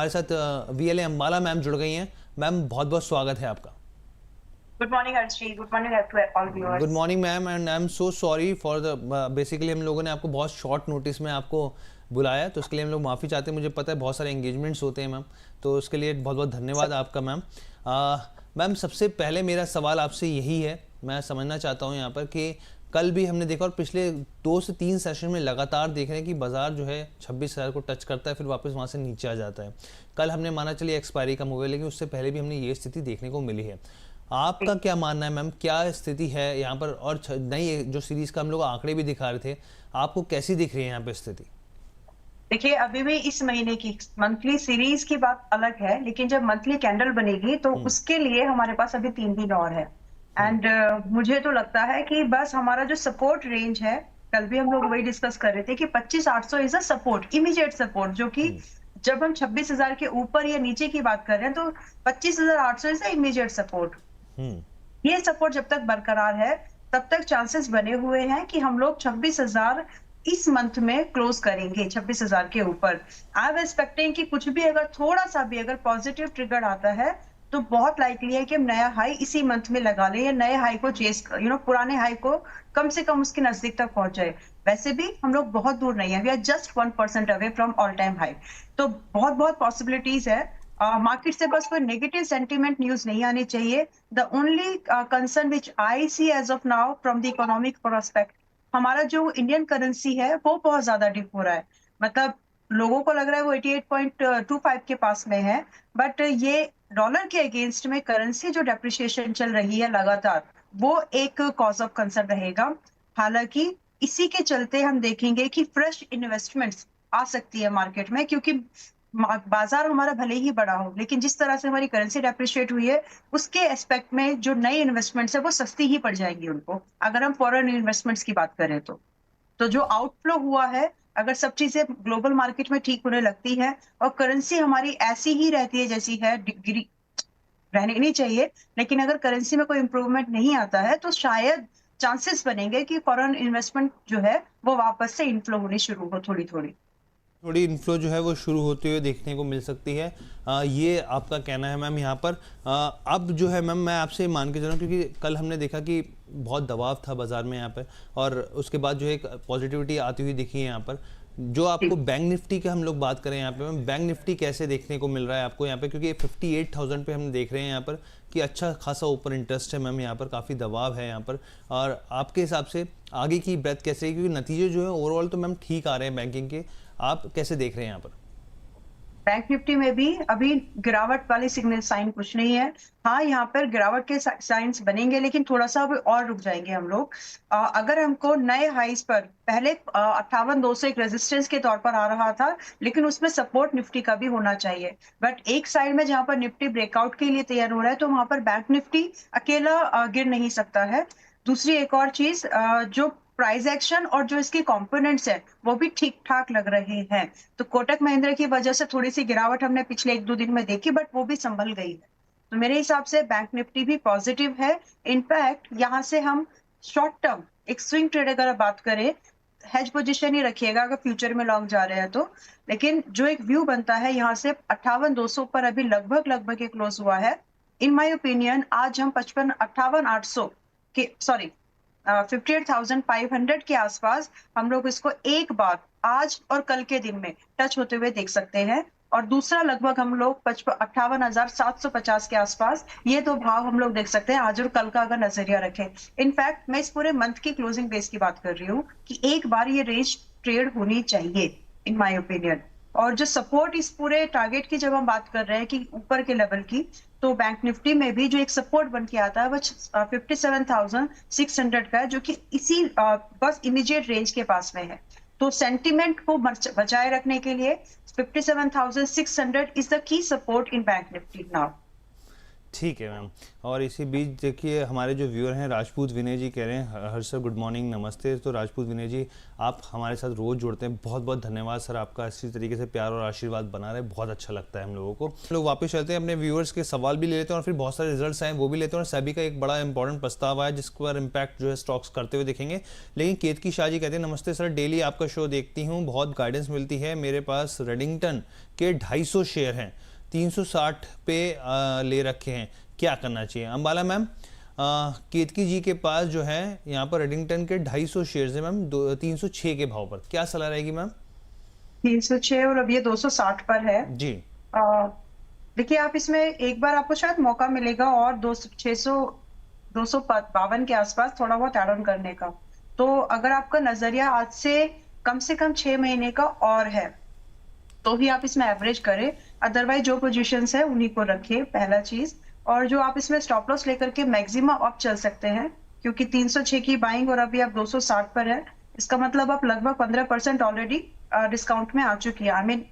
हमारे साथ VLA Ambala ma'am जुड़ गई हैं। मैम बहुत बहुत स्वागत है आपका। Good morning Harshi, good morning to all good viewers. Morning ma'am, and I am so sorry for the basically हम लोगों ने आपको बहुत शॉर्ट नोटिस में आपको बुलाया, तो उसके लिए हम लोग माफ़ी चाहते हैं। मुझे पता है बहुत सारे एंगेजमेंट्स होते हैं मैम, तो उसके लिए बहुत बहुत धन्यवाद आपका मैम। मैम सबसे पहले मेरा सवाल आपसे यही है, मैं समझना चाहता हूँ यहाँ पर कि कल भी हमने देखा और पिछले 2 से 3 सेशन में लगातार देख रहे हैं कि बाजार जो है 26,000 को टच करता है, फिर वापस वहाँ से नीचे आ जाता है। कल हमने माना चलिए एक्सपायरी कम हो गई, लेकिन उससे पहले भी हमने ये स्थिति देखने को मिली है। आपका क्या मानना है मैम, क्या स्थिति है यहाँ पर? और नई जो सीरीज का हम लोग आंकड़े भी दिखा रहे थे, आपको कैसी दिख रही है यहाँ पे स्थिति? देखिए, अभी भी इस महीने की मंथली सीरीज की बात अलग है, लेकिन जब मंथली कैंडल बनेगी तो उसके लिए हमारे पास अभी 3 दिन और है। एंड मुझे तो लगता है कि बस हमारा जो सपोर्ट रेंज है, कल भी हम लोग वही डिस्कस कर रहे थे कि 25,800 is a support, immediate support, जो कि जब हम 26,000 के ऊपर या नीचे की बात कर रहे हैं तो 25,800 इज अ इमीडिएट सपोर्ट। ये सपोर्ट जब तक बरकरार है तब तक चांसेस बने हुए हैं कि हम लोग 26,000 इस मंथ में क्लोज करेंगे, 26,000 के ऊपर। आई एम एक्सपेक्टिंग कि कुछ भी अगर थोड़ा सा भी अगर पॉजिटिव ट्रिगर आता है तो बहुत लाइकली है कि हम नया हाई इसी मंथ में लगा लें या नए हाई को चेस पुराने हाई को कम से कम उसके नजदीक तक पहुंच जाए। वैसे भी हम लोग बहुत दूर नहीं है, we are just 1% away from all time high. तो बहुत बहुत पॉसिबिलिटीज है। मार्केट से बस कोई नेगेटिव सेंटीमेंट न्यूज नहीं आनी चाहिए। The only concern which I see as of now from the economic prospect, हमारा जो इंडियन करेंसी है वो बहुत ज्यादा डिप हो रहा है। मतलब लोगों को लग रहा है वो 88.25 के पास में है, बट ये डॉलर के अगेंस्ट में करेंसी जो डेप्रिसिएशन चल रही है लगातार, वो एक कॉज ऑफ कंसर्न रहेगा। हालांकि इसी के चलते हम देखेंगे कि फ्रेश इन्वेस्टमेंट्स आ सकती है मार्केट में, क्योंकि बाजार हमारा भले ही बड़ा हो, लेकिन जिस तरह से हमारी करेंसी डेप्रिशिएट हुई है उसके एस्पेक्ट में जो नए इन्वेस्टमेंट्स है वो सस्ती ही पड़ जाएंगी उनको, अगर हम फॉरेन इन्वेस्टमेंट्स की बात करें तो जो आउटफ्लो हुआ है, अगर सब चीजें ग्लोबल मार्केट में ठीक होने लगती है और करेंसी हमारी ऐसी ही रहती है जैसी है, डिग्री रहनी नहीं चाहिए, लेकिन अगर करेंसी में कोई इंप्रूवमेंट नहीं आता है तो शायद चांसेस बनेंगे कि फॉरेन इन्वेस्टमेंट जो है वो वापस से इनफ्लो होनी शुरू हो, थोड़ी थोड़ी। थोड़ी इन्फ्लो जो है वो शुरू होते हुए देखने को मिल सकती है। ये आपका कहना है मैम यहाँ पर। अब जो है मैम मैं आपसे मान के चलूँ, क्योंकि कल हमने देखा कि बहुत दबाव था बाजार में यहाँ पर, और उसके बाद जो है एक पॉजिटिविटी आती हुई दिखी है यहाँ पर। जो आपको बैंक निफ्टी का हम लोग बात करें यहाँ पे मैम, बैंक निफ्टी कैसे देखने को मिल रहा है आपको यहाँ पे? क्योंकि 58,000 पे हम देख रहे हैं यहाँ पर कि अच्छा खासा ऊपर इंटरेस्ट है मैम, यहाँ पर काफ़ी दबाव है यहाँ पर। और आपके हिसाब से आगे की ब्रेथ कैसे है? क्योंकि नतीजे जो है ओवरऑल तो मैम ठीक आ रहे हैं बैंकिंग के, आप कैसे देख रहे हैं यहाँ पर? बैंक निफ्टी में भी अभी गिरावट वाले सिग्नल साइन कुछ नहीं है। हाँ, यहाँ पर गिरावट के साइंस बनेंगे, लेकिन थोड़ा सा अभी और रुक जाएंगे हम लोग। अगर हमको नए हाइस पर पहले 58,200 एक रेजिस्टेंस के तौर पर आ रहा था, लेकिन उसमें सपोर्ट निफ्टी का भी होना चाहिए। बट एक साइड में जहां पर निफ्टी ब्रेकआउट के लिए तैयार हो रहा है तो वहां पर बैंक निफ्टी अकेला गिर नहीं सकता है। दूसरी एक और चीज, जो प्राइस एक्शन और जो इसके कंपोनेंट्स है वो भी ठीक ठाक लग रहे हैं। तो कोटक महिंद्रा की वजह से थोड़ी सी गिरावट हमने पिछले 1-2 दिन में देखी, बट वो भी संभल गई है। तो मेरे हिसाब से बैंक निफ्टी भी पॉजिटिव है। इनफैक्ट यहाँ से हम शॉर्ट टर्म एक स्विंग ट्रेड अगर बात करें, हेज पोजीशन ही रखिएगा अगर फ्यूचर में लॉन्ग जा रहे हैं तो। लेकिन जो एक व्यू बनता है यहाँ से 58,200 पर अभी लगभग लगभग एक क्लोज हुआ है। इन माय ओपिनियन आज हम 58,800 के, सॉरी, 58,500 के आसपास हम लोग इसको एक बार आज और कल के दिन में टच होते हुए देख सकते हैं। और दूसरा लगभग हम लोग 58,750 के आसपास, ये दो भाव हम लोग देख सकते हैं आज और कल का अगर नजरिया रखें। इनफैक्ट मैं इस पूरे मंथ की क्लोजिंग बेस की बात कर रही हूँ कि एक बार ये रेंज ट्रेड होनी चाहिए इन माय ओपिनियन। और जो सपोर्ट इस पूरे टारगेट की जब हम बात कर रहे हैं कि ऊपर के लेवल की, तो बैंक निफ्टी में भी जो एक सपोर्ट बन के आता है वो 57,600 का है, जो कि इसी बस इमीडिएट रेंज के पास में है। तो सेंटिमेंट को बचाए रखने के लिए 57,600 is the key support in bank Nifty now. ठीक है मैम। और इसी बीच देखिए हमारे जो व्यूअर हैं राजपूत विनय जी कह रहे हैं हर्ष सर गुड मॉर्निंग नमस्ते। तो राजपूत विनय जी आप हमारे साथ रोज़ जुड़ते हैं, बहुत बहुत धन्यवाद सर आपका, इसी तरीके से प्यार और आशीर्वाद बना रहे, बहुत अच्छा लगता है हम लोगों को। लोग वापस चलते हैं, अपने व्यूअर्स के सवाल भी ले लेते हैं और फिर बहुत सारे रिजल्ट्स आए वो भी लेते हैं। और सेबी का एक बड़ा इंपॉर्टेंट प्रस्ताव आया जिस पर इम्पैक्ट जो है स्टॉक्स करते हुए देखेंगे। लेकिन केतकी शाह जी कहते हैं नमस्ते सर, डेली आपका शो देखती हूँ, बहुत गाइडेंस मिलती है। मेरे पास रेडिंगटन के 250 शेयर हैं, 360 पे ले रखे हैं, क्या करना चाहिए? अंबाला मैम केतकी जी के पास जो है यहाँ पर रेडिंगटन के 250 शेयर्स हैं मैम 306 के भाव पर, क्या सलाह रहेगी मैम? 306 और अब ये 260 पर है जी। देखिए आप इसमें एक बार आपको शायद मौका मिलेगा और 252 के आसपास थोड़ा बहुत ऐड ऑन करने का। तो अगर आपका नजरिया आज से कम 6 महीने का और है तो ही आप इसमें एवरेज करें, अदरवाइज जो पोजीशंस है उन्हीं को रखिए, पहला चीज। और जो आप इसमें स्टॉप लॉस लेकर के मैक्सिमम अप चल सकते हैं, क्योंकि 306 की बाइंग और अभी आप 260 पर है, इसका मतलब आप लगभग 15% ऑलरेडी डिस्काउंट में आ चुकी है। आई मीन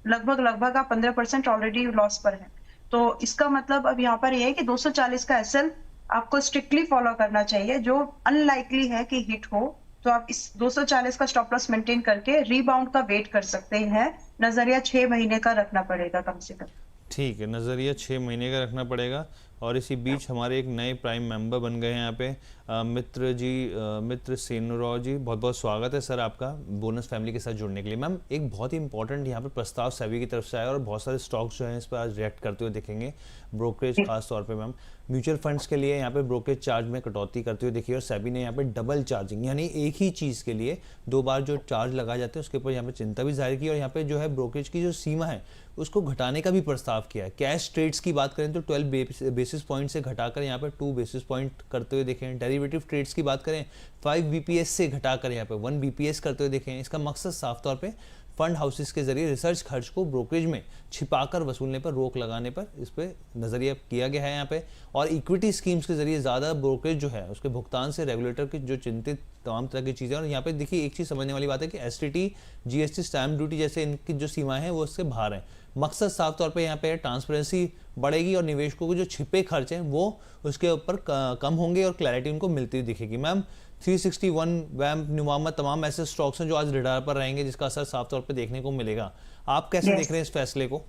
लगभग आप 15% ऑलरेडी लॉस पर है। तो इसका मतलब अब यहाँ पर ये है कि 240 का एसएल आपको स्ट्रिक्टली फॉलो करना चाहिए, जो अनलाइकली है कि हिट हो। तो आप इस 240 का स्टॉप लॉस मेंटेन करके रीबाउंड का वेट कर सकते हैं। नजरिया 6 महीने का रखना पड़ेगा कम से कम। ठीक है, नज़रिया 6 महीने का रखना पड़ेगा। और इसी बीच हमारे एक नए प्राइम मेंबर बन गए हैं यहाँ पे मित्र जी, मित्र सेनराव जी, बहुत बहुत स्वागत है सर आपका बोनस फैमिली के साथ जुड़ने के लिए। मैम एक बहुत ही इंपॉर्टेंट यहाँ पे प्रस्ताव सेबी की तरफ से आया और बहुत सारे स्टॉक्स जो हैं इस पर आज रिएक्ट करते हुए दिखेंगे। ब्रोकरेज खास तौर पे मैम म्यूचुअल फंड्स के लिए यहाँ पे ब्रोकरेज चार्ज में कटौती करते हुए देखिए, और सेबी ने यहाँ पे डबल चार्जिंग यानी एक ही चीज़ के लिए 2 बार जो चार्ज लगाए जाते हैं उसके ऊपर यहाँ पे चिंता भी जाहिर की, और यहाँ पे जो है ब्रोकरेज की जो सीमा है उसको घटाने का भी प्रस्ताव किया है। कैश ट्रेड्स की बात करें तो 12 बेसिस पॉइंट से घटाकर यहाँ पे 2 बेसिस पॉइंट करते हुए देखें। डेरिवेटिव ट्रेड्स की बात करें 5 बीपीएस से घटाकर यहाँ पे 1 बीपीएस करते हुए देखें। इसका मकसद साफ तौर पे फंड हाउसेस के जरिए रिसर्च खर्च को ब्रोकरेज में छिपाकर वसूलने पर रोक लगाने पर इस पर नजरिया किया गया है यहाँ पे। और इक्विटी स्कीम्स के जरिए ज़्यादा ब्रोकरेज जो है उसके भुगतान से रेगुलेटर की जो चिंतित तमाम तरह की चीज़ें। और यहाँ पे देखिए एक चीज़ समझने वाली बात है कि एसटीटी, जीएसटी, स्टैम्प ड्यूटी जैसे इनकी जो सीमाएं हैं वो उससे बाहर हैं। मकसद साफ तौर पे यहाँ पे ट्रांसपेरेंसी बढ़ेगी और निवेशकों को जो छिपे खर्च हैं वो उसके ऊपर कम होंगे और क्लैरिटी उनको मिलती हुई दिखेगी। मैम 361 वैम्प नुमामा तमाम ऐसे स्टॉक्स हैं जो आज रडार पर रहेंगे जिसका असर साफ तौर पे देखने को मिलेगा। आप कैसे देख रहे हैं इस फैसले को?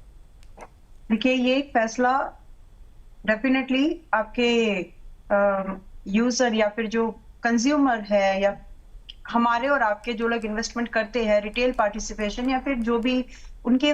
देखिए ये एक फैसला डेफिनेटली आपके यूजर या फिर जो कंज्यूमर है या हमारे और आपके जो लोग इन्वेस्टमेंट करते हैं, रिटेल पार्टिसिपेशन या फिर जो भी उनके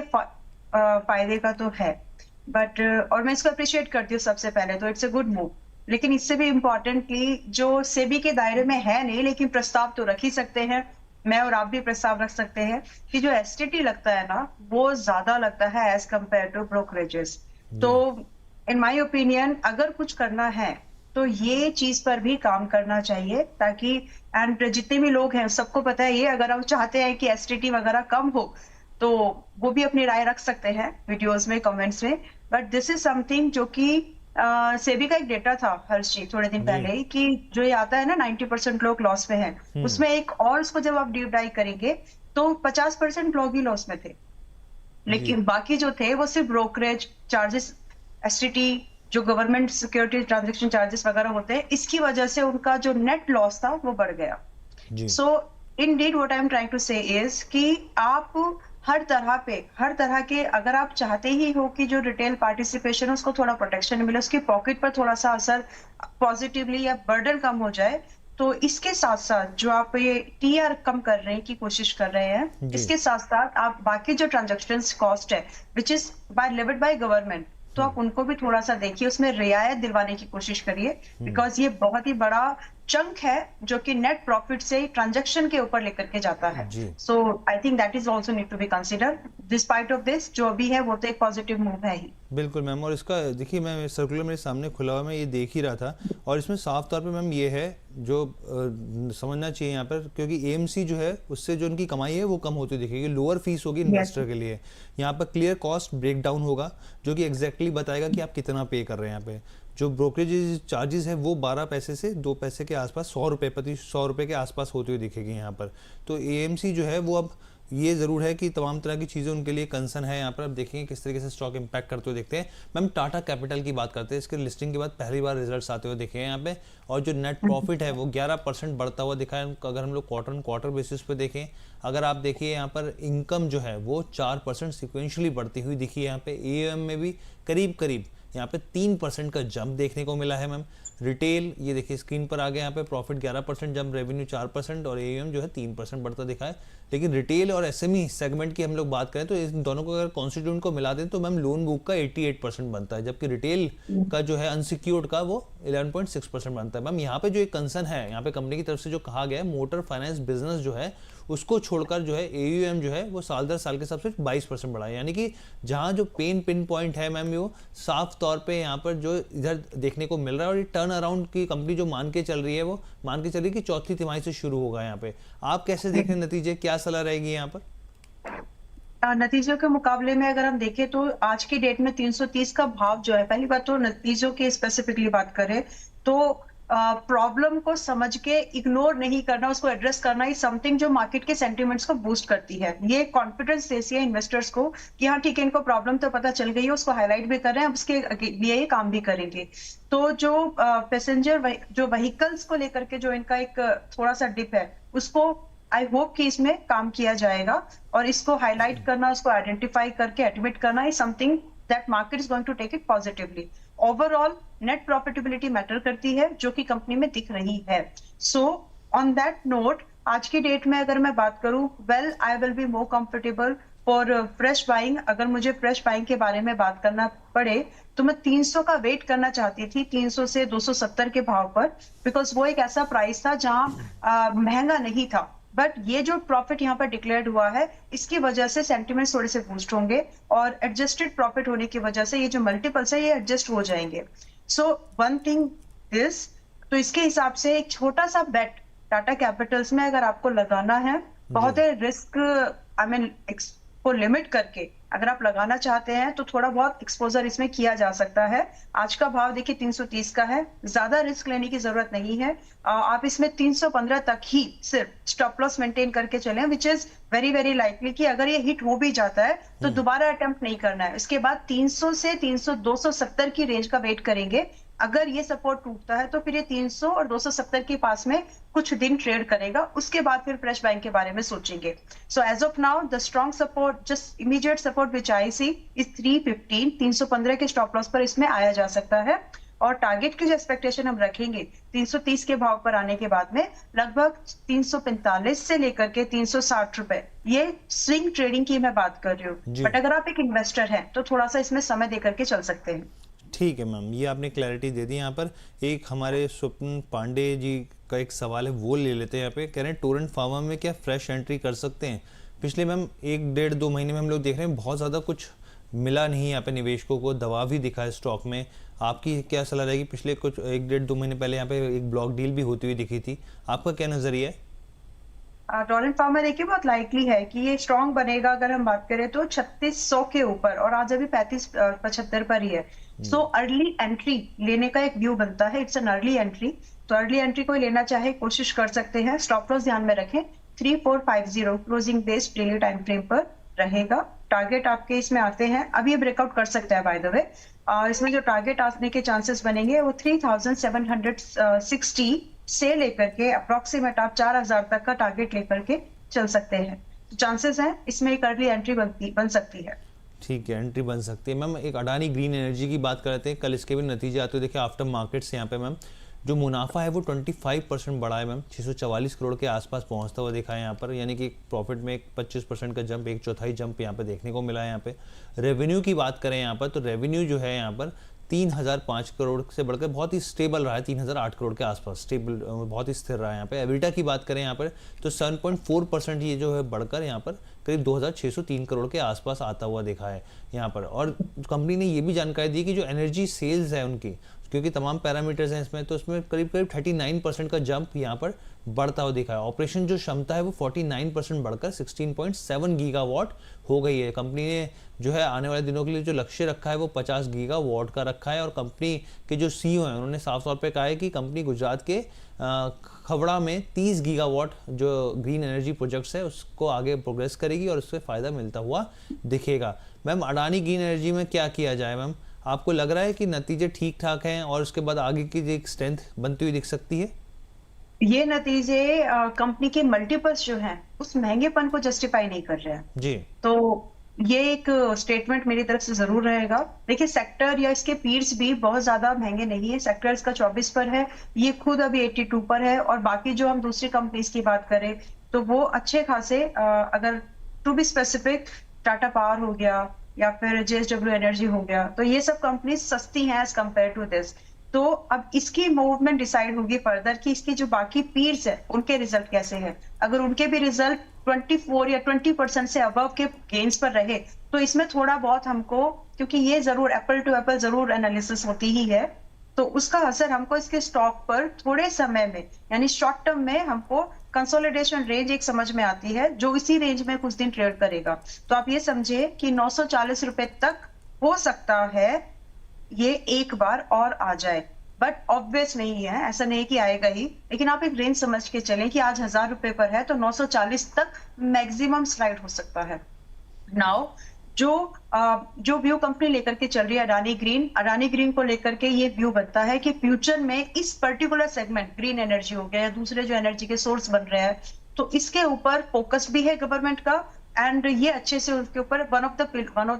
फायदे का तो है। बट और मैं इसको अप्रिशिएट करती हूँ सबसे पहले तो, इट्स अ गुड मूव। लेकिन इससे भी इम्पोर्टेंटली जो सेबी के दायरे में है नहीं, लेकिन प्रस्ताव तो रख ही सकते हैं, मैं और आप भी प्रस्ताव रख सकते हैं कि जो एसटीटी लगता है ना वो ज्यादा लगता है एज कंपेयर टू ब्रोकरेजेस। तो इन माय ओपिनियन अगर कुछ करना है तो ये चीज पर भी काम करना चाहिए, ताकि एंड जितने भी लोग हैं सबको पता है ये, अगर हम चाहते हैं कि एसटीटी वगैरह कम हो तो वो भी अपनी राय रख सकते हैं वीडियोस में, कमेंट्स में। बट दिस इज समथिंग जो कि सेबी का एक डेटा था हर्ष जी थोड़े दिन पहले ही, कि जो ये आता है ना 90% लोग लॉस में हैं, उसमें एक और उसको जब आप डीप डाइव करेंगे तो 50% लोग ही लॉस में थे, लेकिन बाकी जो थे वो सिर्फ ब्रोकरेज चार्जेस, एसटीटी, जो गवर्नमेंट सिक्योरिटी ट्रांजैक्शन चार्जेस वगैरह होते हैं, इसकी वजह से उनका जो नेट लॉस था वो बढ़ गया। So indeed what I am trying to say is कि आप हर तरह के अगर आप चाहते ही हो कि जो रिटेल पार्टिसिपेशन है उसको थोड़ा प्रोटेक्शन मिले, उसकी पॉकेट पर थोड़ा सा असर पॉजिटिवली या बर्डन कम हो जाए, तो इसके साथ साथ जो आप ये टीआर कम कर रहे हैं की कोशिश कर रहे हैं, इसके साथ साथ आप बाकी जो ट्रांजैक्शन कॉस्ट है which is levied by government, तो आप उनको भी थोड़ा सा देखिए, उसमें रियायत दिलवाने की कोशिश करिए, बिकॉज ये बहुत ही बड़ा चंक है जो कि नेट प्रॉफिट से ट्रांजैक्शन के ऊपर लेकर के जाता है। So I think that is also need to be consider. Despite of this जो भी है वो तो एक पॉजिटिव मूव है ही। बिल्कुल मैम, और इसका देखिए मैं सर्कुलर मेरे सामने खुला हुआ, मैं ये देख ही रहा था, और इसमें साफ तौर पे मैम ये है जो समझना चाहिए यहाँ पर, क्योंकि एएमसी जो है उससे जो उनकी कमाई है वो कम होती दिखेगी, लोअर फीस होगी इन्वेस्टर के लिए। यहाँ पर क्लियर कॉस्ट ब्रेकडाउन होगा जो कि एग्जैक्टली बताएगा कि आप कितना पे कर रहे हैं। यहाँ पे जो ब्रोकरेज चार्जेस है वो 12 पैसे से 2 पैसे के आसपास, 100 रुपये के आसपास होती हुई दिखेगी यहाँ पर। तो एएमसी जो है वो अब ये ज़रूर है कि तमाम तरह की चीज़ें उनके लिए कंसर्न है। यहाँ पर आप देखेंगे किस तरीके से स्टॉक इम्पैक्ट करते हुए देखते हैं। मैम टाटा कैपिटल की बात करते हैं, इसके लिस्टिंग के बाद पहली बार रिजल्ट्स आते हुए देखे हैं यहाँ पे, और जो नेट प्रॉफिट है वो 11% बढ़ता हुआ दिखा है। अगर हम लोग क्वार्टर ऑन क्वार्टर बेसिस पे देखें, अगर आप देखिए यहाँ पर इनकम जो है वो 4% सिक्वेंशली बढ़ती हुई दिखी है। यहाँ पे एएम में भी करीब करीब यहाँ पे 3% का जंप देखने को मिला है। मैम रिटेल ये देखिए स्क्रीन पर आ गया, यहाँ पे प्रॉफिट 11% जंप, रेवेन्यू 4% और एएम जो है 3% बढ़ता दिखा है। लेकिन रिटेल और एसएमई सेगमेंट की हम लोग बात करें तो इन दोनों को अगर कॉन्स्टिट्यूएंट को मिला दें तो मैम लोन बुक का 88% बनता है, जबकि रिटेल का जो है अनसिक्योर्ड का वो 11.6% बनता है। मैम यहाँ पे जो एक कंसर्न है, यहाँ पे कंपनी की तरफ से जो कहा गया है, मोटर फाइनेंस बिजनेस जो है उसको छोड़कर जो है एयूएम जो है वो साल दर साल के हिसाब से 22% बढ़ा है। यानी कि जहाँ जो पिन पॉइंट है मैम, वो साफ तौर पे यहाँ पर जो इधर देखने को मिल रहा है, और ये टर्न अराउंड की कंपनी जो मान के चल रही है, वो मान के चल रही है कि चौथी तिमाही से शुरू होगा। यहाँ पे आप कैसे देख रहे हैं नतीजे, क्या सलाह रहेगी यहाँ पर? नतीजों के मुकाबले में अगर हम देखें तो आज की डेट में 330 का भाव जो है, पहली बात तो नतीजों की स्पेसिफिकली बात करें तो प्रॉब्लम को समझ के इग्नोर नहीं करना, उसको एड्रेस करना ही समथिंग जो मार्केट के सेंटिमेंट्स को बूस्ट करती है। ये कॉन्फिडेंस देती है इन्वेस्टर्स को कि हाँ ठीक है, इनको प्रॉब्लम तो पता चल गई है, उसको हाईलाइट भी कर रहे हैं, अब उसके लिए ये काम भी करेंगे। तो जो पैसेंजर जो व्हीकल्स को लेकर के जो इनका एक थोड़ा सा डिप है, उसको आई होप कि इसमें काम किया जाएगा, और इसको हाईलाइट करना, उसको आइडेंटिफाई करके एडमिट करना है something that market is going to take it positively. Overall net profitability matter करती है, जो कि कंपनी में दिख रही है। सो ऑन दैट नोट, आज की डेट में अगर मैं बात करूं, well I will be more comfortable for fresh buying. अगर मुझे फ्रेश बाइंग के बारे में बात करना पड़े तो मैं 300 का वेट करना चाहती थी, 300 से 270 के भाव पर, बिकॉज वो एक ऐसा प्राइस था जहां महंगा नहीं था। बट ये जो प्रॉफिट यहाँ पर डिक्लेयर्ड हुआ है, इसकी वजह से सेंटिमेंट्स थोड़े से बूस्ट होंगे, और एडजस्टेड प्रॉफिट होने की वजह से ये जो मल्टीपल्स है ये एडजस्ट हो जाएंगे। सो वन थिंग दिस, तो इसके हिसाब से एक छोटा सा बेट टाटा कैपिटल्स में अगर आपको लगाना है, बहुत है रिस्क, आई मीन को लिमिट करके अगर आप लगाना चाहते हैं तो थोड़ा बहुत एक्सपोजर इसमें किया जा सकता है। आज का भाव देखिए 330 का है, ज्यादा रिस्क लेने की जरूरत नहीं है। आप इसमें 315 तक ही सिर्फ स्टॉप लॉस मेंटेन करके चलें, which is very very likely कि अगर ये हिट हो भी जाता है तो दोबारा अटेम्प्ट नहीं करना है। इसके बाद 300 से 270 की रेंज का वेट करेंगे। अगर ये सपोर्ट टूटता है तो फिर ये 300 और 270 के पास में कुछ दिन ट्रेड करेगा, उसके बाद फिर फ्रेश बाइंग के बारे में सोचेंगे। So as of now the strong support, just immediate support which I see is 315, 315 के स्टॉप लॉस पर इसमें आया जा सकता है। और टारगेट की जो एक्सपेक्टेशन हम रखेंगे 330 के भाव पर आने के बाद में, लगभग 345 से लेकर के 360 रुपए, ये स्विंग ट्रेडिंग की मैं बात कर रही हूँ। बट अगर आप एक इन्वेस्टर हैं तो थोड़ा सा इसमें समय देकर के चल सकते हैं। ठीक है मैम, ये आपने क्लैरिटी दे दी। यहाँ पर एक हमारे स्वप्न पांडे जी का एक सवाल है, वो ले लेते हैं। यहाँ पे कह रहे हैं टोरेंट फार्मा में क्या फ्रेश एंट्री कर सकते हैं? पिछले मैम 1-1.5-2 महीने में हम लोग देख रहे हैं बहुत ज़्यादा कुछ मिला नहीं यहाँ पे निवेशकों को, दबाव भी दिखा है स्टॉक में। आपकी क्या सलाह रहेगी? पिछले कुछ 1-1.5-2 महीने पहले यहाँ पे एक ब्लॉक डील भी होती हुई दिखी थी, आपका क्या नजरिया है? टोरेंट फार्मा देखिए बहुत लाइकली है कि ये स्ट्रॉन्ग बनेगा। अगर हम बात करें तो 3600 के ऊपर, और आज अभी 35-75 पर ही है। सो अर्ली एंट्री लेने का एक व्यू बनता है, इट्स एन अर्ली एंट्री। तो अर्ली एंट्री कोई लेना चाहे कोशिश कर सकते हैं। स्टॉप लॉस ध्यान में रखें, 3450 closing based daily time frame पर रहेगा। टारगेट आपके इसमें आते हैं, अभी ये ब्रेकआउट कर सकता है बाय द वे। इसमें जो टारगेट आने के चांसेस बनेंगे वो 3760 से लेकर के अप्रोक्सीमेट आप 4000 तक का टारगेट लेकर के चल सकते हैं। तो चांसेस हैं इसमें एक अर्ली एंट्री बन सकती है। ठीक है, एंट्री बन सकती है। मैम एक अडानी ग्रीन एनर्जी की बात करते हैं, कल इसके भी नतीजे आते हुए देखिए आफ्टर मार्केट्स। यहाँ पे मैम जो मुनाफा है वो 25% बढ़ा है मैम, 644 करोड़ के आसपास पहुंचता हुआ देखा है यहाँ पर। यानी कि प्रॉफिट में एक 25% का जंप, 1/4 जंप यहाँ पे देखने को मिला है। यहाँ पे रेवेन्यू की बात करें यहाँ पर, तो रेवेन्यू जो है यहाँ पर 3005 करोड़ से बढ़कर बहुत ही स्टेबल रहा है, 3008 करोड़ के आसपास स्टेबल, बहुत ही स्थिर रहा है। यहाँ पे एबिटा की बात करें यहाँ पर तो 7.4% ये जो है बढ़कर यहाँ पर करीब 2603 करोड़ के आसपास आता हुआ देखा है यहाँ पर। और कंपनी ने ये भी जानकारी दी कि जो एनर्जी सेल्स है उनकी, क्योंकि तमाम पैरामीटर्स हैं इसमें, तो इसमें करीब 39% का जंप यहाँ पर बढ़ता हुआ दिखा है। ऑपरेशन जो क्षमता है वो 49% बढ़कर 16.7 गीगावाट हो गई है। कंपनी ने जो है आने वाले दिनों के लिए जो लक्ष्य रखा है वो 50 गीगावाट का रखा है। और कंपनी के जो सीईओ हैं उन्होंने साफ तौर पे कहा है कि कंपनी गुजरात के खवड़ा में 30 गीगावाट जो ग्रीन एनर्जी प्रोजेक्ट्स है उसको आगे प्रोग्रेस करेगी और उससे फ़ायदा मिलता हुआ दिखेगा। मैम अडानी ग्रीन एनर्जी में क्या किया जाए मैम? आपको लग रहा है कि नतीजे ठीक ठाक हैं और उसके बाद आगे की एक स्ट्रेंथ बनती हुई दिख सकती है? ये नतीजे कंपनी के मल्टीपल्स जो हैं उस महंगेपन को जस्टिफाई नहीं कर रहे हैं। जी। तो ये एक स्टेटमेंट मेरी तरफ से जरूर रहेगा। देखिए सेक्टर या इसके पीर्स भी बहुत ज्यादा महंगे नहीं है। सेक्टर इसका 24 पर है, ये खुद अभी 82 पर है, और बाकी जो हम दूसरी कंपनीज की बात करें तो वो अच्छे खासे अगर to be specific Tata Power हो गया या फिर जेएसडब्ल्यू एनर्जी हो गया, तो ये सब कंपनीज सस्ती हैं एज कम्पेयर टू दिस। तो अब इसकी मूवमेंट डिसाइड होगी फर्दर कि इसकी जो बाकी पीर्स है उनके रिजल्ट कैसे हैं। अगर उनके भी रिजल्ट 24 या 20% से अबव के गेन्स पर रहे तो इसमें थोड़ा बहुत हमको, क्योंकि ये जरूर एप्पल टू एप्पल जरूर एनालिसिस होती ही है, तो उसका असर हमको इसके स्टॉक पर थोड़े समय में यानी शॉर्ट टर्म में हमको कंसोलिडेशन रेंज एक समझ में आती है जो इसी रेंज में कुछ दिन ट्रेड करेगा। तो आप ये समझे कि 940 रुपए तक हो सकता है ये एक बार और आ जाए, बट ऑब्वियस नहीं है, ऐसा नहीं कि आएगा ही, लेकिन आप एक रेंज समझ के चलें कि आज 1000 रुपए पर है तो 940 तक मैक्सिमम स्लाइड हो सकता है। नाउ जो व्यू कंपनी लेकर के चल रही है अडानी ग्रीन को लेकर के ये व्यू बनता है कि फ्यूचर में इस पर्टिकुलर सेगमेंट ग्रीन एनर्जी हो गया या दूसरे जो एनर्जी के सोर्स बन रहे हैं तो इसके ऊपर फोकस भी है गवर्नमेंट का, एंड ये अच्छे से उसके ऊपर वन ऑफ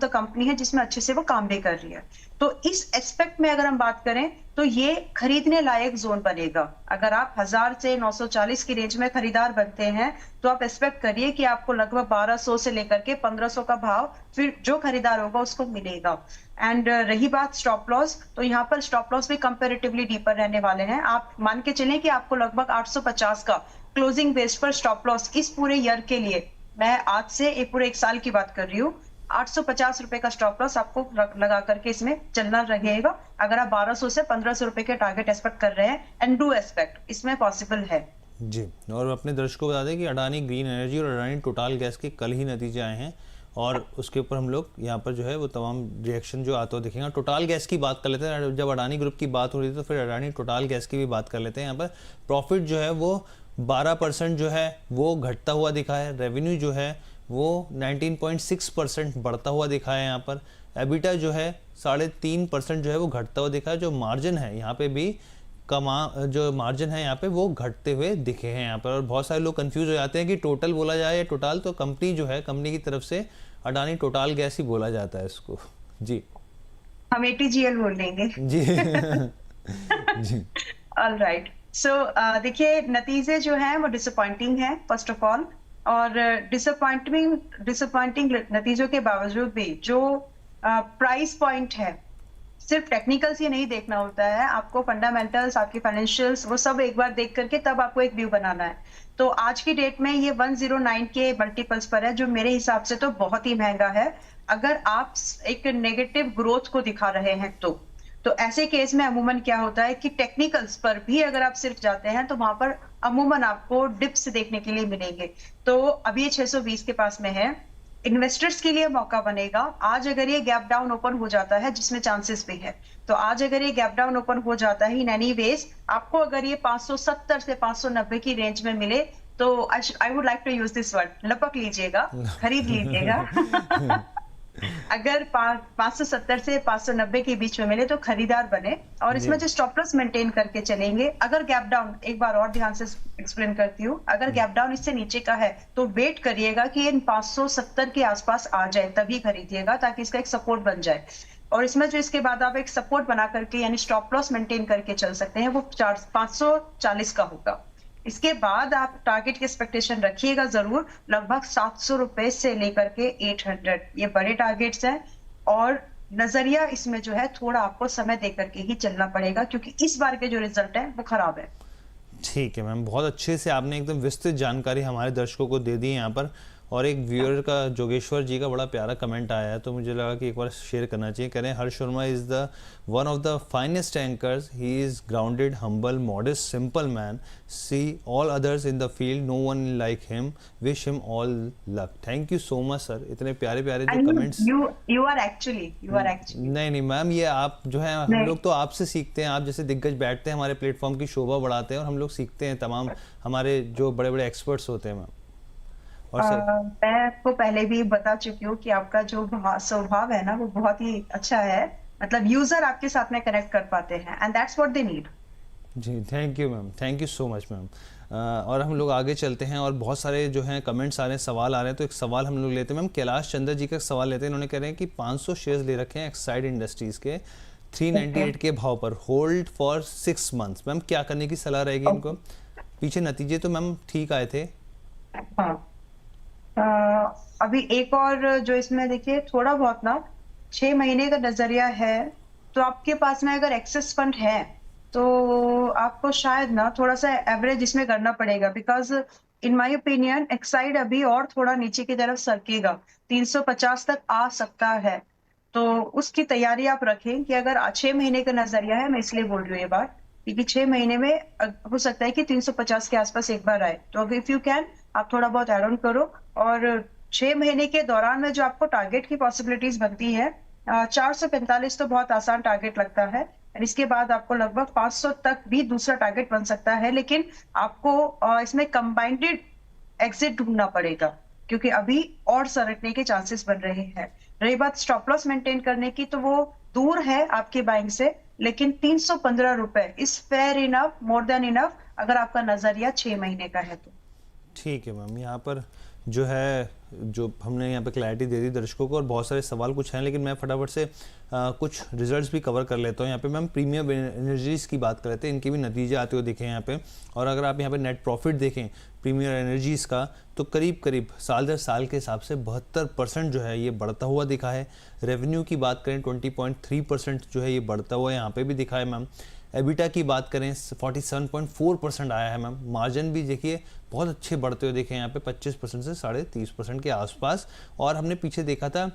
द कंपनी है जिसमें अच्छे से वो काम भी कर रही है। तो इस एस्पेक्ट में अगर हम बात करें तो ये खरीदने लायक जोन बनेगा। अगर आप 1000 से 940 की रेंज में खरीदार बनते हैं तो आप एक्सपेक्ट करिए कि आपको लगभग 1200 से लेकर के 1500 का भाव फिर जो खरीदार होगा उसको मिलेगा। एंड रही बात स्टॉप लॉस, तो यहाँ पर स्टॉप लॉस भी कंपेरेटिवली डीपर रहने वाले हैं। आप मान के चलें कि आपको लगभग 850 का क्लोजिंग बेस पर स्टॉप लॉस इस पूरे ईयर के लिए, मैं आज से एक पूरे एक साल की बात कर रही हूँ, 850 रुपए का स्टॉप लॉस आपको लगा करके इसमें चलना रहेगा। अगर आप 1200 से 1500 रुपए के टारगेट एक्सपेक्ट कर रहे हैं एंड डू एक्सपेक्ट, इसमें पॉसिबल है जी। और अपने दर्शकों को बता दें कि अडानी ग्रीन एनर्जी और अडानी टोटल गैस के कल ही नतीजे आए हैं और उसके ऊपर हम लोग यहाँ पर जो है वो तमाम रिएक्शन जो आता हो दिखेगा। टोटल गैस की बात कर लेते हैं, जब अडानी ग्रुप की बात हो रही थी तो फिर अडानी टोटल गैस की भी बात कर लेते हैं। यहाँ पर प्रॉफिट जो है वो 12% जो है वो घटता हुआ दिखा है, रेवेन्यू जो है वो 19.6% बढ़ता हुआ दिखा है। यहाँ पर एबिटा जो है 3.5% जो है वो घटता हुआ दिखा है। जो मार्जिन है यहाँ पे भी जो मार्जिन है यहाँ पे वो घटते हुए दिखे हैं यहाँ पर। और बहुत सारे लोग कंफ्यूज हो जाते हैं कि टोटल बोला जाए या टोटल, तो कंपनी जो है कंपनी की तरफ से अडानी टोटल गैस ही बोला जाता है इसको। जी, हम ATGL बोल देंगे जी जी। ऑल राइट, सो देखिए नतीजे जो हैं वो डिसअपॉइंटिंग है फर्स्ट ऑफ ऑल, और डिसअपॉइंटिंग नतीजों के बावजूद भी जो प्राइस पॉइंट है, सिर्फ टेक्निकल्स ये नहीं देखना होता है, आपको फंडामेंटल्स, आपकी फाइनेंशियल्स, वो सब एक बार देख करके तब आपको एक व्यू बनाना है। तो आज की डेट में ये 109 के मल्टीपल्स पर है जो मेरे हिसाब से तो बहुत ही महंगा है अगर आप एक नेगेटिव ग्रोथ को दिखा रहे हैं तो ऐसे केस में अमूमन क्या होता है कि टेक्निकल्स पर भी अगर आप सिर्फ जाते हैं तो वहां पर अमूमन आपको डिप्स देखने के लिए मिलेंगे। तो अभी ये 620 के पास में है, इन्वेस्टर्स के लिए मौका बनेगा। आज अगर ये गैप डाउन ओपन हो जाता है, जिसमें चांसेस भी है, तो आज अगर ये गैप डाउन ओपन हो जाता है इन एनी वेज, आपको अगर ये 570 से 590 की रेंज में मिले तो I would like to use this word, लपक लीजिएगा, खरीद लीजिएगा। अगर 570 से 590 के बीच में मिले तो खरीदार बने, और इसमें जो स्टॉप लॉस मेंटेन करके चलेंगे। अगर गैप डाउन, एक बार और ध्यान से एक्सप्लेन करती हूँ, अगर गैप डाउन इससे नीचे का है तो वेट करिएगा कि इन 570 के आसपास आ जाए, तभी खरीदिएगा ताकि इसका एक सपोर्ट बन जाए। और इसमें जो इसके बाद आप एक सपोर्ट बना करके यानी स्टॉप लॉस मेंटेन करके चल सकते हैं वो 540 का होगा। इसके बाद आप टारगेट की एक्सपेक्टेशन रखिएगा जरूर, लगभग 700 रुपए से लेकर के 800, ये बड़े टारगेट्स हैं। और नजरिया इसमें जो है थोड़ा आपको समय देकर के ही चलना पड़ेगा क्योंकि इस बार के जो रिजल्ट है वो खराब है। ठीक है मैम, बहुत अच्छे से आपने एकदम विस्तृत जानकारी हमारे दर्शकों को दे दी है यहाँ पर। और एक व्यूअर का जोगेश्वर जी का बड़ा प्यारा कमेंट आया है, तो मुझे लगा कि एक बार शेयर करना चाहिए। कह रहे हैं Harsh Sharma is the one of the finest anchors, he is grounded, humble, modest, simple man, see all others in the field, no one like him, wish him all luck. Thank you so much sir, इतने प्यारे प्यारे जो and comments. You are actually नहीं नहीं ma'am, ये आप जो है, हम लोग तो आपसे सीखते हैं, आप जैसे दिग्गज बैठते हैं हमारे प्लेटफॉर्म की शोभा बढ़ाते हैं, और हम लोग सीखते हैं तमाम हमारे जो बड़े बड़े एक्सपर्ट्स होते हैं मैम। और सर मैं आपको पहले भी बता चुकी हूँ कि आपका जो स्वभाव है ना वो बहुत ही अच्छा है, मतलब यूजर आपके साथ में कनेक्ट कर पाते हैं and that's what they need. जी thank you ma'am, thank you so much ma'am. और हम लोग आगे चलते हैं, और बहुत सारे जो हैं कमेंट्स आ रहे हैं, सवाल आ रहे हैं, तो एक सवाल हम लोग लेते हैं मैम। कैलाश चंद्र जी का सवाल लेते हैं, इन्होंने कह रहे हैं कि 500 शेयर्स ले रखे हैं एक्साइड इंडस्ट्रीज़ के 398 के भाव पर, होल्ड फॉर 6 मंथ्स। मैम क्या करने की सलाह रहेगी इनको? पीछे नतीजे तो मैम ठीक आए थे। हाँ, अभी एक और जो इसमें देखिए थोड़ा बहुत ना 6 महीने का नजरिया है, तो आपके पास में अगर एक्सेस फंड है तो आपको शायद ना थोड़ा सा एवरेज इसमें करना पड़ेगा, because in my opinion Exide अभी और थोड़ा नीचे की तरफ सरकेगा, 350 तक आ सकता है। तो उसकी तैयारी आप रखें कि अगर 6 महीने का नजरिया है, मैं इसलिए बोल रही हूँ ये बात क्योंकि 6 महीने में हो सकता है कि 350 के आसपास एक बार आए, तो अगर इफ यू कैन आप थोड़ा बहुत एड ऑन करो। और 6 महीने के दौरान में जो आपको टारगेट की पॉसिबिलिटीज बनती है, 445 तो बहुत आसान टारगेट लगता है, और इसके बाद आपको लगभग 500 तक भी दूसरा टारगेट बन सकता है, लेकिन आपको इसमें कंबाइंड एग्जिट ढूंढना पड़ेगा क्योंकि अभी और सरकने के चांसेस बन रहे हैं। रही बात स्टॉप लॉस मेंटेन करने की, तो वो दूर है आपके बाइंग से, लेकिन 315 रुपए is fair enough, more than enough, अगर आपका नजरिया 6 महीने का है तो। ठीक है मैम, यहाँ पर जो है, जो हमने यहाँ पे क्लैरिटी दे दी दर्शकों को, और बहुत सारे सवाल कुछ हैं, लेकिन मैं फटाफट से कुछ रिजल्ट्स भी कवर कर लेता हूँ। यहाँ पे मैम प्रीमियम एनर्जीज़ की बात कर लेते हैं, इनके भी नतीजे आते हुए दिखे यहाँ पे। और अगर आप यहाँ पे नेट प्रॉफिट देखें प्रीमियम एनर्जीज़ का, तो करीब करीब साल दर साल के हिसाब से 72% जो है ये बढ़ता हुआ दिखा है। रेवेन्यू की बात करें 20.3% जो है ये बढ़ता हुआ यहाँ पे भी दिखा है मैम। एबिटा की बात करें 47.4% आया है मैम। मार्जिन भी देखिए बहुत अच्छे बढ़ते हुए देखे यहाँ पे 25% से 30.5% के आसपास। और हमने पीछे देखा था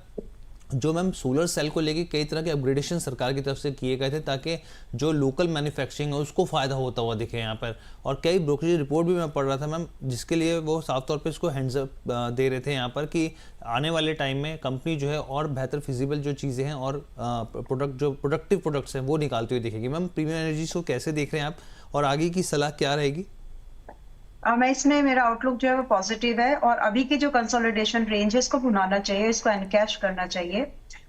जो मैम सोलर सेल को लेके कई तरह के अपग्रेडेशन सरकार की तरफ से किए गए थे, ताकि जो लोकल मैन्युफैक्चरिंग है उसको फ़ायदा होता हुआ दिखे यहाँ पर। और कई ब्रोकरेज रिपोर्ट भी मैं पढ़ रहा था मैम, जिसके लिए वो साफ तौर पे इसको हैंड्स अप दे रहे थे यहाँ पर कि आने वाले टाइम में कंपनी जो है और बेहतर फिजिबल जो चीज़ें हैं और प्रोडक्ट जो प्रोडक्टिव प्रोडक्ट्स हैं वो निकालती हुई दिखेगी। मैम प्रीमियम एनर्जीज को कैसे देख रहे हैं आप, और आगे की सलाह क्या रहेगी? मैं इसमें मेरा आउटलुक जो है वो पॉजिटिव है, और अभी की जो कंसोलिडेशन रेंज है इसको भुनाना चाहिए, इसको एनकैश करना चाहिए।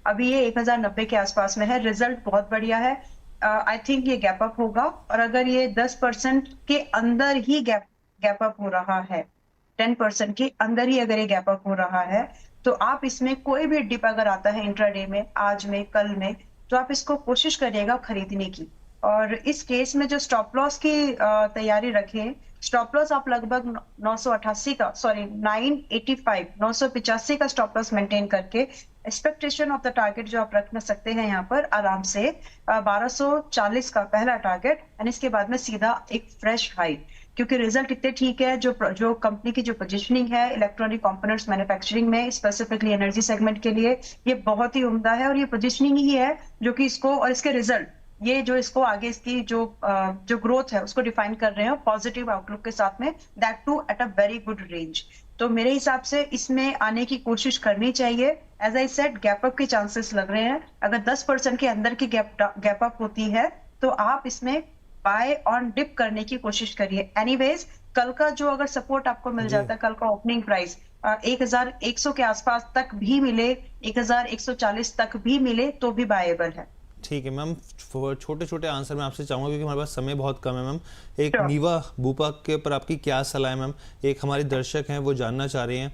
अभी ये 1090 के आसपास में है, रिजल्ट बहुत बढ़िया है। आई थिंक ये गैप अप होगा, और अगर ये 10% के अंदर ही गैप अप हो रहा है, 10% के अंदर ही अगर ये गैप अप हो रहा है, तो आप इसमें कोई भी डिप अगर आता है इंट्राडे में, आज में, कल में, तो आप इसको कोशिश करिएगा खरीदने की। और इस केस में जो स्टॉप लॉस की तैयारी रखें, स्टॉप लॉस आप लगभग 988 का, सॉरी 985, 985 का स्टॉप लॉस मेंटेन करके एक्सपेक्टेशन ऑफ द टारगेट जो आप रख सकते हैं यहाँ पर आराम से 1240 का पहला टारगेट, एंड इसके बाद में सीधा एक फ्रेश हाई, क्योंकि रिजल्ट इतने ठीक है। जो कंपनी की जो पोजीशनिंग है इलेक्ट्रॉनिक कंपोनेंट्स मैन्युफैक्चरिंग में, स्पेसिफिकली एनर्जी सेगमेंट के लिए, ये बहुत ही उम्दा है, और ये पोजीशनिंग ही है जो कि इसको और इसके रिजल्ट, ये जो इसको आगे इसकी जो ग्रोथ है उसको डिफाइन कर रहे हैं पॉजिटिव आउटलुक के साथ में, that too at a very good range. तो मेरे हिसाब से इसमें आने की कोशिश करनी चाहिए। As I said, gap up के चांसेस लग रहे हैं, अगर 10% के अंदर की गैप अप होती है तो आप इसमें बाय ऑन डिप करने की कोशिश करिए। एनीवेज, कल का जो अगर सपोर्ट आपको मिल जाता है, कल का ओपनिंग प्राइस 1100 के आसपास तक भी मिले, 1140 तक भी मिले, तो भी बायबल है। ठीक है मैम, छोटे छोटे आंसर मैं आपसे चाहूँगा क्योंकि हमारे पास समय बहुत कम है मैम। एक नीवा बूपा के ऊपर आपकी क्या सलाह है मैम? एक हमारे दर्शक हैं वो जानना चाह रहे हैं,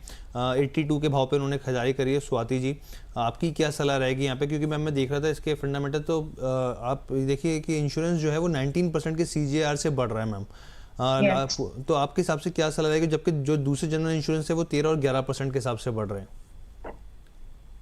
82 के भाव पे उन्होंने खरीदारी करी है, स्वाति जी, आपकी क्या सलाह रहेगी यहाँ पे? क्योंकि मैम मैं देख रहा था इसके फंडामेंटल, तो आप देखिए कि इंश्योरेंस जो है वो 19% के CGR से बढ़ रहा है मैम। तो आपके हिसाब से क्या सलाह रहेगी, जबकि जो दूसरे जनरल इंश्योरेंस है वो 13 और 11% के हिसाब से बढ़ रहे हैं?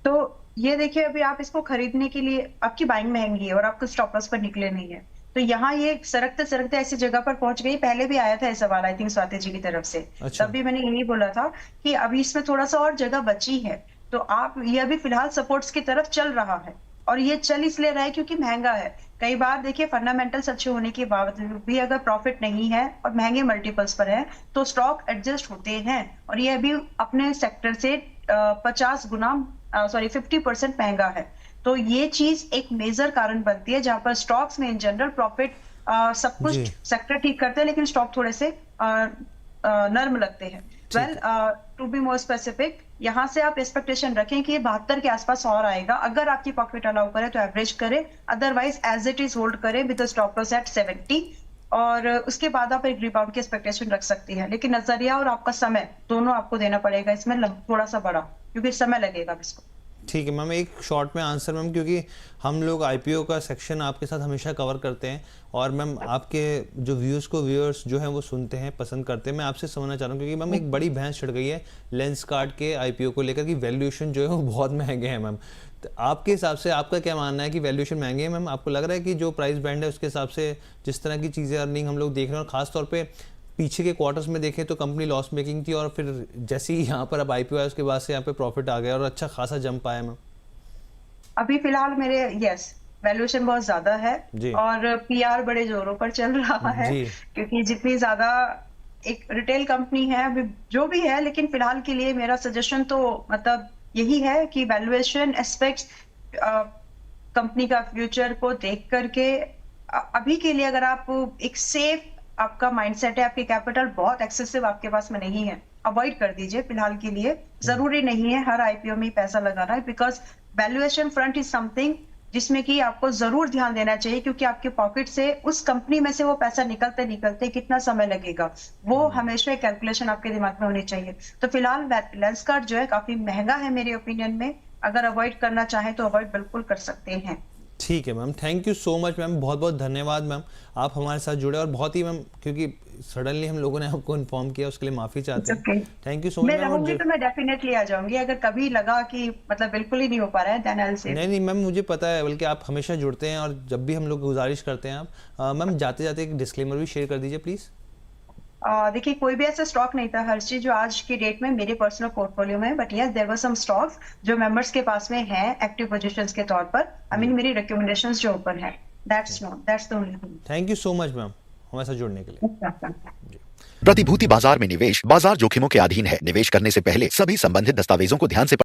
तो ये देखिए, अभी आप इसको खरीदने के लिए आपकी बाइंग महंगी है और आपको स्टॉप लॉस पर निकले नहीं है, तो यहाँ ये सरकते सरकते ऐसी जगह पर पहुंच गई। पहले भी आया था ये सवाल, आई थिंक स्वाति जी की तरफ से। अच्छा। तब भी मैंने यही बोला था कि अभी इसमें थोड़ा सा और जगह बची है, तो आप ये अभी फिलहाल सपोर्ट्स की तरफ चल रहा है, और ये चल इसलिए रहा है क्योंकि महंगा है। कई बार देखिए फंडामेंटल्स अच्छे होने के बावजूद भी अगर प्रॉफिट नहीं है और महंगे मल्टीपल्स पर है, तो स्टॉक एडजस्ट होते हैं, और ये अभी अपने सेक्टर से 50 गुना 50% महंगा है। तो ये चीज एक मेजर कारण बनती है, जहां पर स्टॉक्स में इन जनरल प्रॉफिट सब जी। कुछ सेक्टर ठीक करते हैं, लेकिन स्टॉक थोड़े से नर्म लगते हैं। Well, to be more specific, यहाँ से आप एक्सपेक्टेशन रखें कि 72 के आसपास और आएगा। अगर आपकी पॉकेट अलाउ करे तो एवरेज करे, otherwise as it is hold करे विद स्टॉप लॉस एट 70, और उसके बाद आप एक रिबाउंड की एक्सपेक्टेशन रख सकती है। लेकिन नजरिया और आपका समय दोनों आपको देना पड़ेगा इसमें थोड़ा सा बड़ा, क्योंकि समय लगेगा इसको। ठीक है मैम, एक शॉर्ट में आंसर मैम, क्योंकि हम लोग आईपीओ का सेक्शन आपके साथ हमेशा कवर करते हैं, और मैम आपके जो व्यूअर्स जो हैं वो सुनते हैं, पसंद करते हैं। मैं आपसे समझना चाह रहा हूँ, क्योंकि मैम एक बड़ी भैंस छिड़ गई है लेंसकार्ट के आईपीओ को लेकर कि वैल्यूएशन जो है वो बहुत महंगे हैं मैम। तो आपके हिसाब से आपका क्या मानना है कि वैल्यूएशन महंगे हैं मैम? आपको लग रहा है कि जो प्राइस बैंड है उसके हिसाब से जिस तरह की चीज़ें अर्निंग हम लोग देख रहे हैं, और खासतौर पे पीछे के क्वार्टर्स में देखें तो कंपनी लॉस मेकिंग थी, और फिर जैसे ही यहाँ पर अब आईपीओ आया उसके बाद से यहाँ पे प्रॉफिट आ गया और अच्छा खासा जंप आया मैम? अभी फिलहाल मेरे वैल्यूएशन बहुत ज्यादा है, और पीआर बड़े जोरों पर चल रहा है, क्योंकि जितनी ज्यादा एक रिटेल कंपनी है अभी जो भी है, लेकिन फिलहाल के लिए मेरा सजेशन तो मतलब यही है कि वैल्यूएशन एस्पेक्ट्स कंपनी का फ्यूचर को देख करके अभी के लिए, अगर आप एक सेफ आपका माइंडसेट है, आपकी कैपिटल बहुत एक्सेसिव आपके पास में नहीं है, अवॉइड कर दीजिए फिलहाल के लिए। जरूरी नहीं है हर आईपीओ में पैसा लगाना है, because valuation front is something जिसमें कि आपको जरूर ध्यान देना चाहिए, क्योंकि आपके पॉकेट से उस कंपनी में से वो पैसा निकलते निकलते कितना समय लगेगा, वो हमेशा कैलकुलेशन आपके दिमाग में होनी चाहिए। तो फिलहाल लेंसकार्ट जो है काफी महंगा है मेरे ओपिनियन में, अगर अवॉइड करना चाहे तो अवॉइड बिल्कुल कर सकते हैं। ठीक है ma'am, thank you so much ma'am, बहुत बहुत धन्यवाद मैम, आप हमारे साथ जुड़े, और बहुत ही मैम, क्योंकि सडनली हम लोगों ने आपको इन्फॉर्म किया, उसके लिए माफी चाहते हैं। Thank you so much. मैं रहूंगी तो मैं डेफिनेटली आ जाऊंगी, अगर कभी लगा कि मतलब बिल्कुल ही नहीं हो पा रहा है देन आई विल से। नहीं मैम, मुझे पता है, बल्कि आप हमेशा जुड़ते हैं, और जब भी हम लोग गुजारिश करते हैं आप मैम जाते जाते एक डिस्क्लेमर भी शेयर कर दीजिए प्लीज। देखिए कोई भी ऐसा स्टॉक नहीं था हर्षी जो आज की डेट में मेरे पर्सनल पोर्टफोलियो में, but yes there were some stocks जो मेंबर्स के पास में हैं एक्टिव पोजीशंस के तौर पर। आई मीन मेरी रिकमेंडेशंस जो ऊपर है, that's the only thing. Thank you so much ma'am हमारे साथ जुड़ने के लिए। प्रतिभूति बाजार में निवेश बाजार जोखिमों के अधीन है। निवेश करने से पहले सभी संबंधित दस्तावेजों को ध्यान से